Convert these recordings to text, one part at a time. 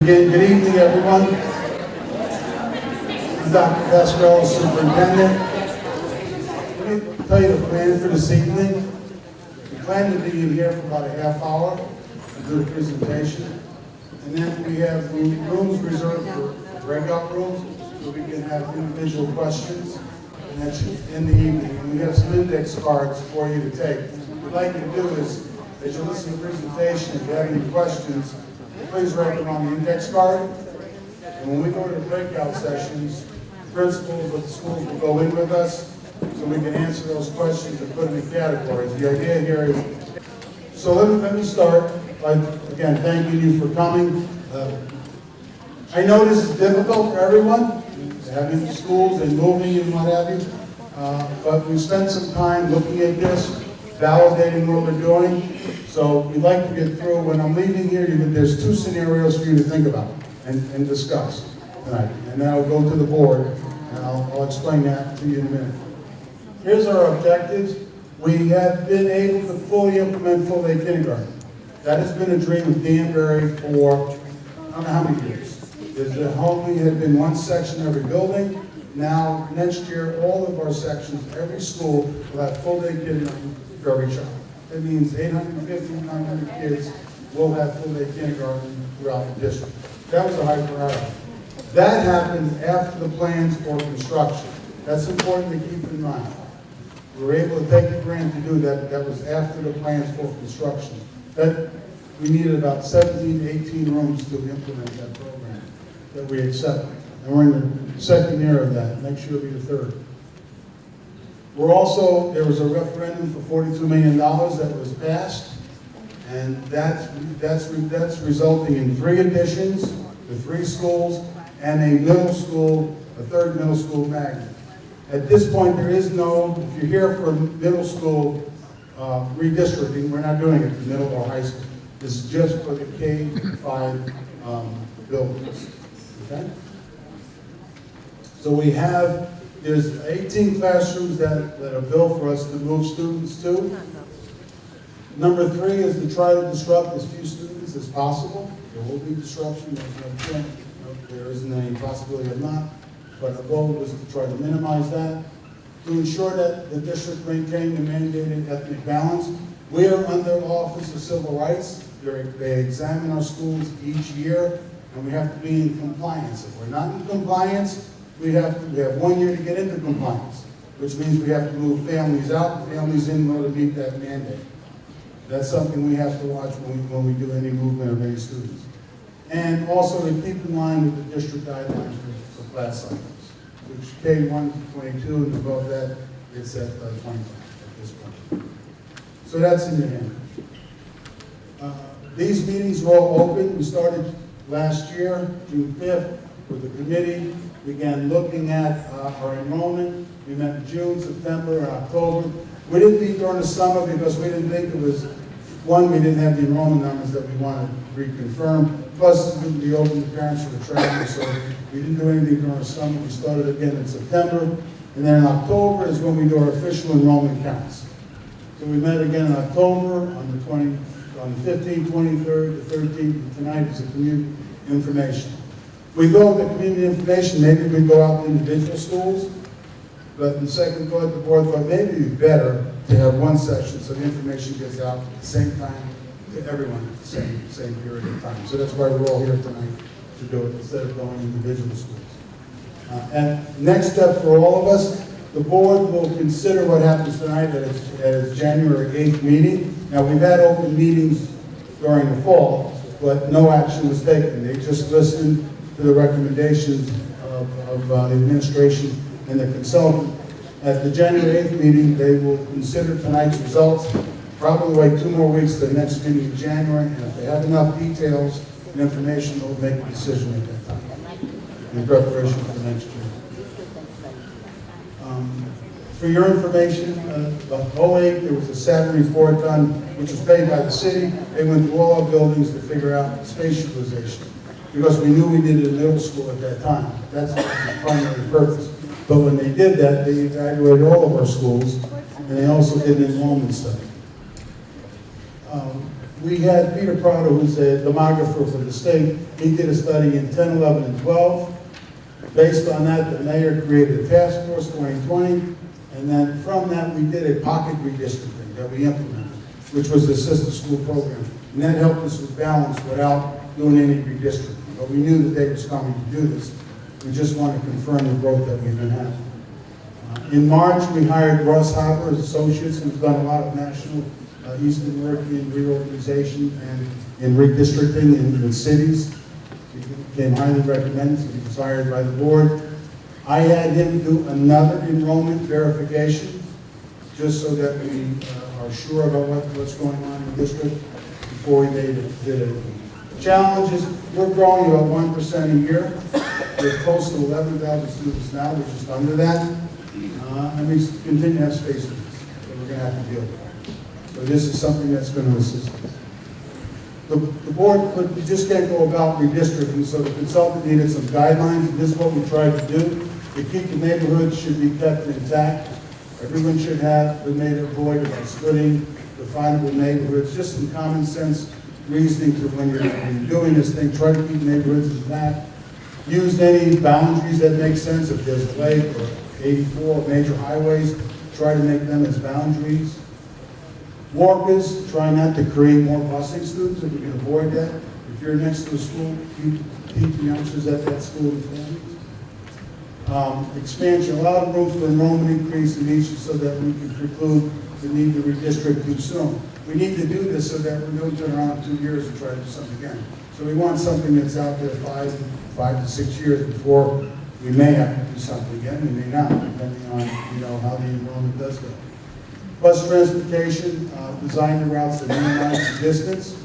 Again, good evening, everyone. This is Dr. Pasquale, Superintendent. Let me tell you the plan for this evening. We plan to be in here for about a half hour to do the presentation. And then we have rooms reserved for breakout rooms so we can have individual questions. And that's in the evening. And we have some index cards for you to take. What we'd like you to do is, as you listen to the presentation, if you have any questions, please write them on the index card. And when we go to the breakout sessions, principals of the schools will go in with us so we can answer those questions and put them in categories. The idea here is, so let me start by, again, thanking you for coming. I know this is difficult for everyone, having schools and moving and what have you, but we spent some time looking at this, validating what we're doing. So we'd like to get through. When I'm leaving here, there's two scenarios for you to think about and discuss tonight. And then I'll go to the board, and I'll explain that to you in a minute. Here's our objectives. We have been able to fully implement full-day kindergarten. That has been a dream of Danbury for, I don't know how many years. There's only had been one section every building. Now, next year, all of our sections, every school will have full-day kindergarten for every child. That means 850, 900 kids will have full-day kindergarten throughout the district. That was a high priority. That happened after the plans for construction. That's important to keep in mind. We were able to take the grant to do that. That was after the plans for construction. We needed about 17 to 18 rooms to implement that program that we accepted. And we're in the second year of that. Next year will be the third. There was a referendum for $42 million that was passed, and that's resulting in 3 additions to 3 schools and a middle school, a third middle school magnet. At this point, there is no, if you're here for middle school redistricting, we're not doing it for middle or high school. This is just for the K-5 buildings, okay? So there's 18 classrooms that are built for us to move students to. Number 3 is to try to disrupt as few students as possible. There will be disruption, there isn't any possibility of not, but our goal is to try to minimize that. To ensure that the district maintain the mandated ethnic balance, we are under Office of Civil Rights. They examine our schools each year, and we have to be in compliance. If we're not in compliance, we have 1 year to get into compliance, which means we have to move families out, families in order to meet that mandate. That's something we have to watch when we do any movement of any students. And also to keep in line with the district guidelines for class sizes, which K1 to 22, and above that, it's at 25 at this point. So that's in your hand. These meetings were all open. We started last year, June 5th, with the committee. We began looking at our enrollment. We met in June, September, and October. We didn't meet during the summer because we didn't think it was, one, we didn't have the enrollment numbers that we wanted to reconfirm. Plus, it wouldn't be open to parents for the travel, so we didn't do anything during the summer. We started again in September. And then in October is when we do our official enrollment counts. So we met again in October on the 15th, 23rd, the 13th, and tonight is the community information. We go with the community information, maybe we go out to individual schools, but in second thought, the board thought maybe it'd be better to have one session so the information gets out at the same time to everyone at the same period of time. So that's why we're all here tonight to do it instead of going individual schools. And next step for all of us, the board will consider what happens tonight at its January 8th meeting. Now, we've had open meetings during the fall, but no action was taken. They just listened to the recommendations of the administration and the consultant. At the January 8th meeting, they will consider tonight's results, probably wait 2 more weeks to the next meeting in January, and if they have enough details and information, they'll make a decision at that time in preparation for next year. For your information, the 08, there was a Saturn report done, which was paid by the city. They went through all our buildings to figure out space utilization, because we knew we needed a middle school at that time. That's the primary purpose. But when they did that, they evaluated all of our schools, and they also did an enrollment study. We had Peter Prado, who's a demographer for the state. He did a study in 10, 11, and 12. Based on that, the mayor created a task force 2020, and then from that, we did a pocket redistricting that we implemented, which was the system school program. And that helped us with balance without doing any redistricting. But we knew that they was coming to do this. We just want to confirm the growth that we've been having. In March, we hired Russ Hopper as associates, who's done a lot of national Eastern work in reorganization and in redistricting in the cities. He became highly recommended, so he was hired by the board. I had him do another enrollment verification, just so that we are sure about what's going on in the district before we did it. The challenge is we're growing about 1% a year. We're close to 11,000 students now, we're just under that. And we continue to have space needs that we're going to have to deal with. So this is something that's going to assist us. The board just can't go about redistricting, so the consultant needed some guidelines, and this is what we tried to do. To keep the neighborhoods should be kept intact. Everyone should have been made avoid about splitting definable neighborhoods, just some common sense reasoning to when you're doing this thing, try to keep neighborhoods intact. Use any boundaries that make sense. If there's a lake or 84 major highways, try to make them as boundaries. Walkers, try not to create more busing students if we can avoid that. If you're next to a school, keep the youngsters at that school and families. Expansion, a lot of room for enrollment increase in each so that we can preclude the need to redistrict too soon. We need to do this so that we don't turn around in 2 years and try to do something again. So we want something that's out there 5 to 6 years before we may have to do something again, we may not, depending on how the enrollment does go. Bus transportation, design the routes to minimize the distance.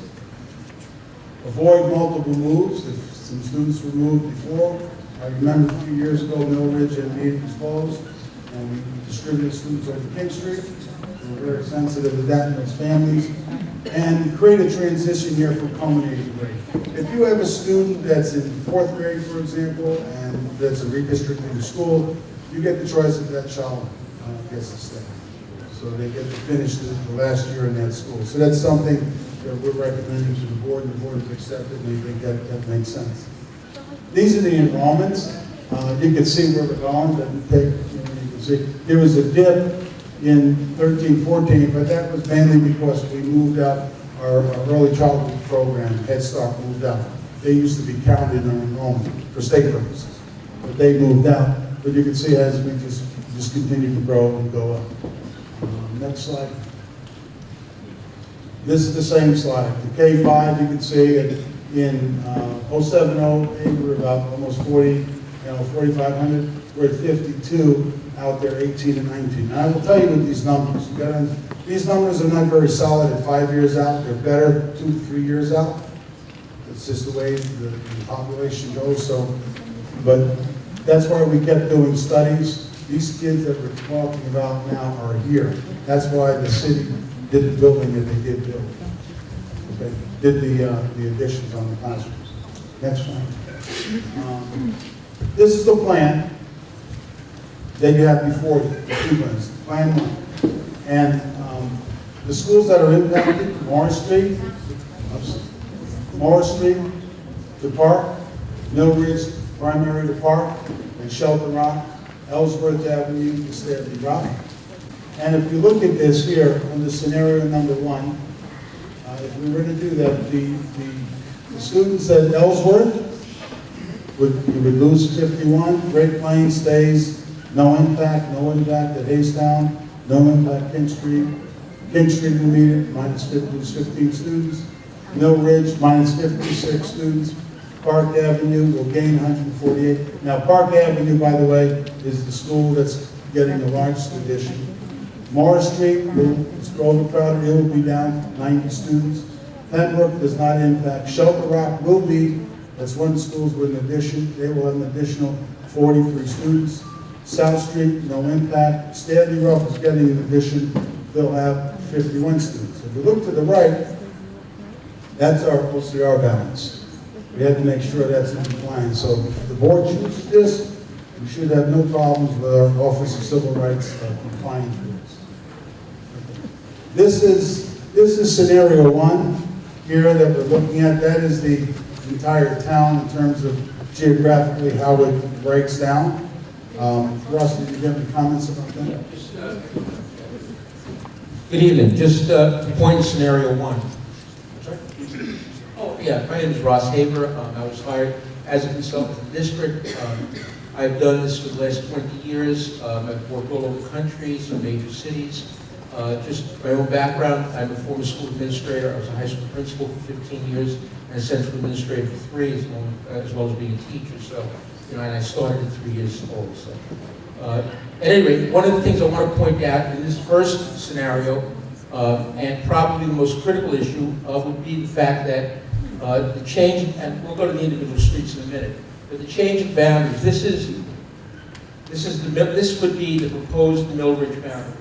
Avoid multiple moves. If some students were moved before, I remember a few years ago, Mill Ridge and Meade was closed, and we distributed students over King Street. We were very sensitive to that and those families. And create a transition year for culminating grade. If you have a student that's in 4th grade, for example, and that's a redistricting school, you get the choice if that child gets to stay. So they get to finish the last year in that school. So that's something that we're recommending to the board, and the board has accepted, and we think that makes sense. These are the enrollments. You can see where we're going. You can see there was a dip in 13-14, but that was mainly because we moved out our early childhood program. Head Start moved out. They used to be counted in enrollment for state purposes, but they moved out. But you can see as we just continue to grow and go up. Next slide. This is the same slide. The K5, you can see it in 0708, we're about almost 4,500. We're at 52 out there, 18 and 19. Now I will tell you with these numbers. These numbers are not very solid at 5 years out. They're better 2 to 3 years out. It's just the way the population goes. So, but that's why we kept doing studies. These kids that we're talking about now are here. That's why the city did the building that they did build. Okay? Did the additions on the classrooms. Next one. This is the plan that you have before you, the 2 plans. Plan 1. And the schools that are impacted, Morris Street, the Park, Mill Ridge, Primary to Park, and Shelter Rock, Ellsworth Avenue to Stanley Rock. And if you look at this here, under scenario number 1, if we were to do that, the students at Ellsworth, you would lose 51. Great Plains stays, no impact at Haystown, no impact King Street. King Street intermediate, lose 15 students. Mill Ridge, minus 56 students. Park Avenue will gain 148. Now, Park Avenue, by the way, is the school that's getting the largest addition. Morris Street, it's overcrowded, it will be down 90 students. Pembroke does not impact. Shelter Rock will be, that's one of the schools with an addition. They will have an additional 43 students. South Street, no impact. Stanley Rock is getting an addition. They'll have 51 students. If you look to the right, that's our OCR balance. We had to make sure that's in compliance. So if the board chooses this, we should have no problems with our Office of Civil Rights compliance rules. This is scenario 1. here that we're looking at, that is the entire town in terms of geographically how it breaks down. Russ, did you have any comments about that? Good evening. Just to point scenario one. Sorry? Oh, yeah. My name is Ross Haber. I was hired as a consultant in the district. I've done this for the last 20 years. I've worked all over the country, some major cities. Just my own background, I'm a former school administrator. I was a high school principal for 15 years and a central administrator for 3, as well as being a teacher. So, and I started at 3 years old. So, at any rate, one of the things I want to point out in this first scenario, and probably the most critical issue, would be the fact that the change, and we'll go to the individual streets in a minute, but the change of boundaries. This would be the proposed Mill Ridge boundary.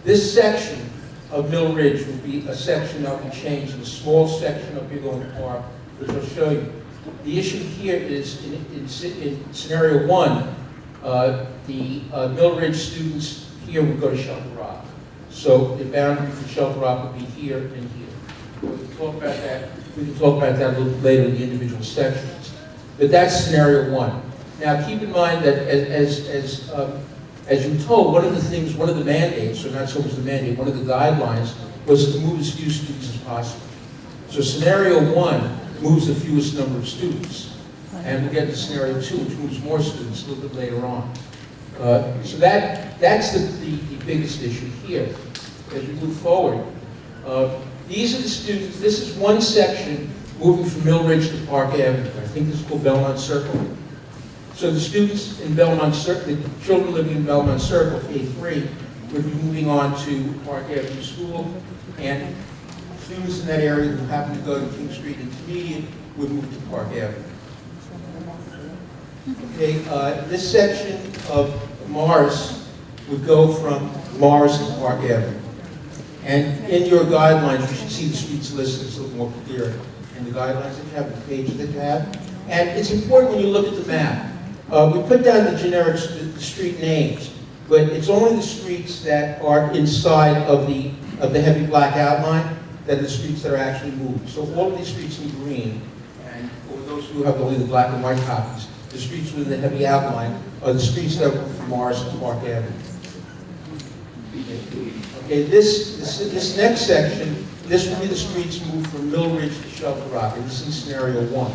This section of Mill Ridge will be a section that will be changed, a small section of Big Owen Park, which I'll show you. The issue here is in scenario one, the Mill Ridge students here would go to Shelter Rock. So the boundary for Shelter Rock would be here and here. We can talk about that. We can talk about that a little later in the individual sections. But that's scenario one. Now keep in mind that as you were told, one of the mandates, or not so much the mandate, one of the guidelines was to move as few students as possible. So scenario one moves the fewest number of students. And we'll get to scenario two, which moves more students a little bit later on. So that's the biggest issue here. As we move forward, these are the students, this is one section moving from Mill Ridge to Park Avenue. I think this is called Belmont Circle. So the students in Belmont Circle, the children living in Belmont Circle, K3, would be moving on to Park Avenue School, and students in that area who happen to go to King Street Intermediate would move to Park Avenue. Okay, this section of Morris would go from Morris to Park Avenue. And in your guidelines, you should see the streets listed, it's a little more clear in the guidelines that you have, the pages that you have. And it's important when you look at the map. We put down the generic street names, but it's only the streets that are inside of the heavy black outline that are the streets that are actually moved. So all of these streets in green, and for those who have only the black and white copies, the streets within the heavy outline are the streets that are from Morris to Park Avenue. Okay, this next section, this will be the streets moved from Mill Ridge to Shelter Rock, and this is in scenario one.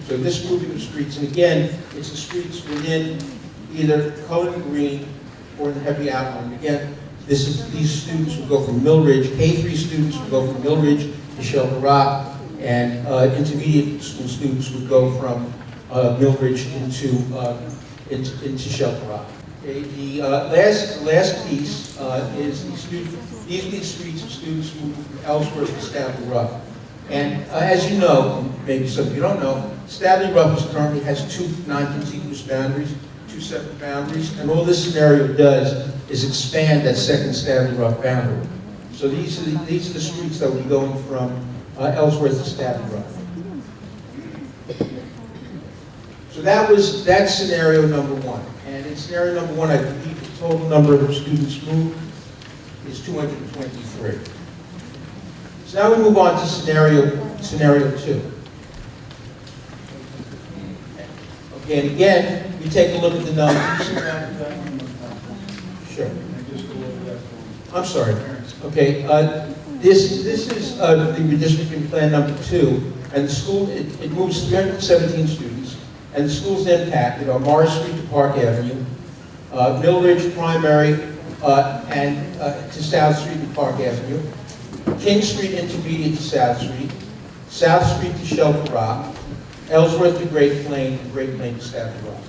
So this moving of streets, and again, it's the streets within either colored in green or the heavy outline. Again, these students will go from Mill Ridge, K3 students will go from Mill Ridge to Shelter Rock, and intermediate school students would go from Mill Ridge into Shelter Rock. Okay, the last piece is the students. These are the streets of students moving from Ellsworth to Stanley Ruff. And as you know, maybe some of you don't know, Stanley Ruff currently has 2 non-contiguous boundaries, 2 separate boundaries, and all this scenario does is expand that second Stanley Ruff boundary. So these are the streets that will be going from Ellsworth to Stanley Ruff. So that's scenario number one. And in scenario number one, I believe the total number of students moved is 223. So now we move on to scenario two. Okay, and again, we take a look at the numbers. Sure. I'm sorry. Okay, this is the redistricting plan number 2, and the school, it moves 317 students, and the schools impacted are Morris Street to Park Avenue, Mill Ridge Primary, and to South Street to Park Avenue, King Street Intermediate to South Street to Shelter Rock, Ellsworth to Great Plain, and Great Plain to Stanley Rock.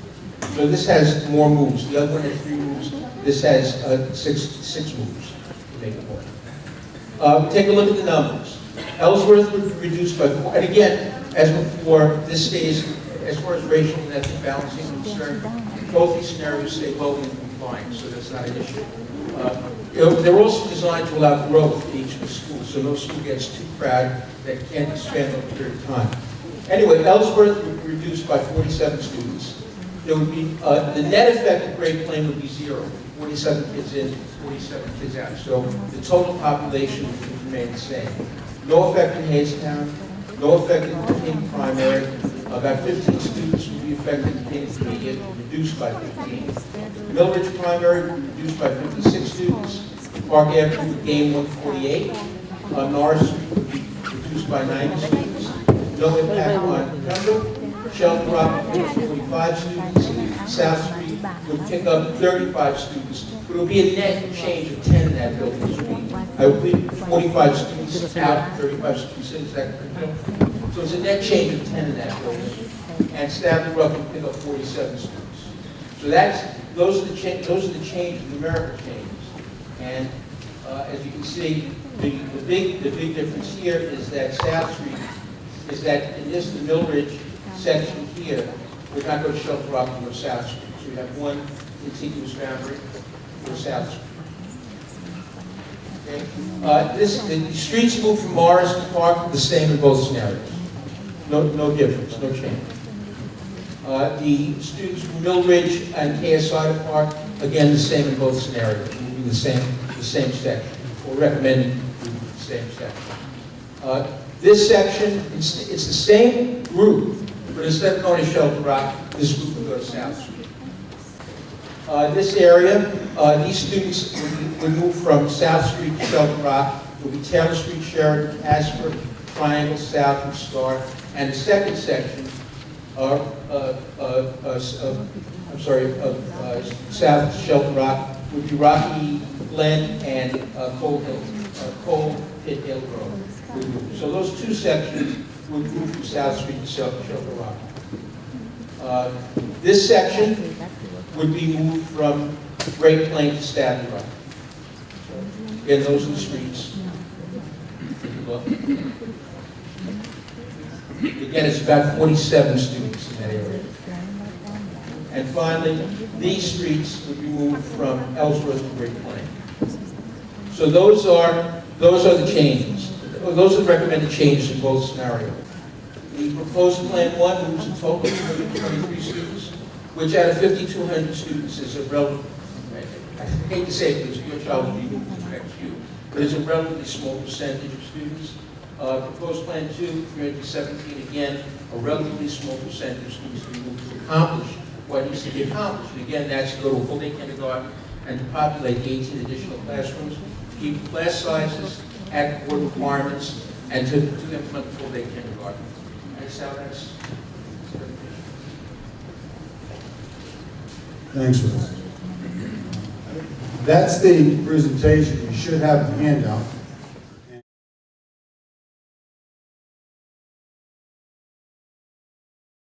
So this has more moves. The other one has 3 moves. This has six moves to make it work. Take a look at the numbers. Ellsworth would be reduced by 4. And again, as before, this stays, as far as racial and ethnic balancing is concerned, both these scenarios stay wholly in compliance, so that's not an issue. They're also designed to allow growth in each of the schools, so no school gets too crowded that can't expand over a period of time. Anyway, Ellsworth would be reduced by 47 students. There would be, the net effect of Great Plain would be 0. 47 kids in, 47 kids out. So the total population would remain the same. no effect in Haystown, no effect in King Primary. About 15 students will be affected in King Intermediate, reduced by 15. Millridge Primary, reduced by 56 students. Park Avenue would gain 148. Norris Street would be reduced by 90 students. No impact on Pembroke. Shelton Rock would lose 45 students. South Street would pick up 35 students. But it will be a net change of 10 in that building. I would believe 45 students out, 35 students in. Is that correct? So it's a net change of 10 in that building. And Stafford Rock would pick up 47 students. So those are the changes, numerical changes. And as you can see, the big difference here is that South Street is that in this, the Millridge section here, we're not going to Shelter Rock or South Street. So we have one contiguous boundary for South Street. Okay. The streets move from Morris to Park the same in both scenarios. No difference, no change. The students from Millridge and KSI to Park, again, the same in both scenarios. It will be the same section, or recommended the same section. This section, it's the same group, but instead of going to Shelter Rock, this group will go to South Street. This area, these students would move from South Street to Shelter Rock. It will be Taylor Street, Sheridan, Casper, Triangle, South, and Star. And the second section, South Shelter Rock, would be Rocky Glen and Cold Pit Hill Road. So those two sections would move from South Street to Shelter Rock. This section would be moved from Great Plain to Staten Rock. Again, those are the streets. Again, it's about 47 students in that area. And finally, these streets would be moved from Ellsworth to Great Plain. So those are the changes. Those are the recommended changes in both scenarios. The proposed Plan 1 moves a total of 223 students, which out of 5,200 students is a relatively, I hate to say it because your child will be moved to next year, but it's a relatively small percentage of students. Proposed Plan 2, 317, again, a relatively small percentage of students to be moved to accomplish what needs to be accomplished. And again, that's to go to a full-day kindergarten and to populate 18 additional classrooms, keep class sizes at board requirements, and to implement full-day kindergarten. That's how that's. Thanks, Russ. That's the presentation. You should have the handout.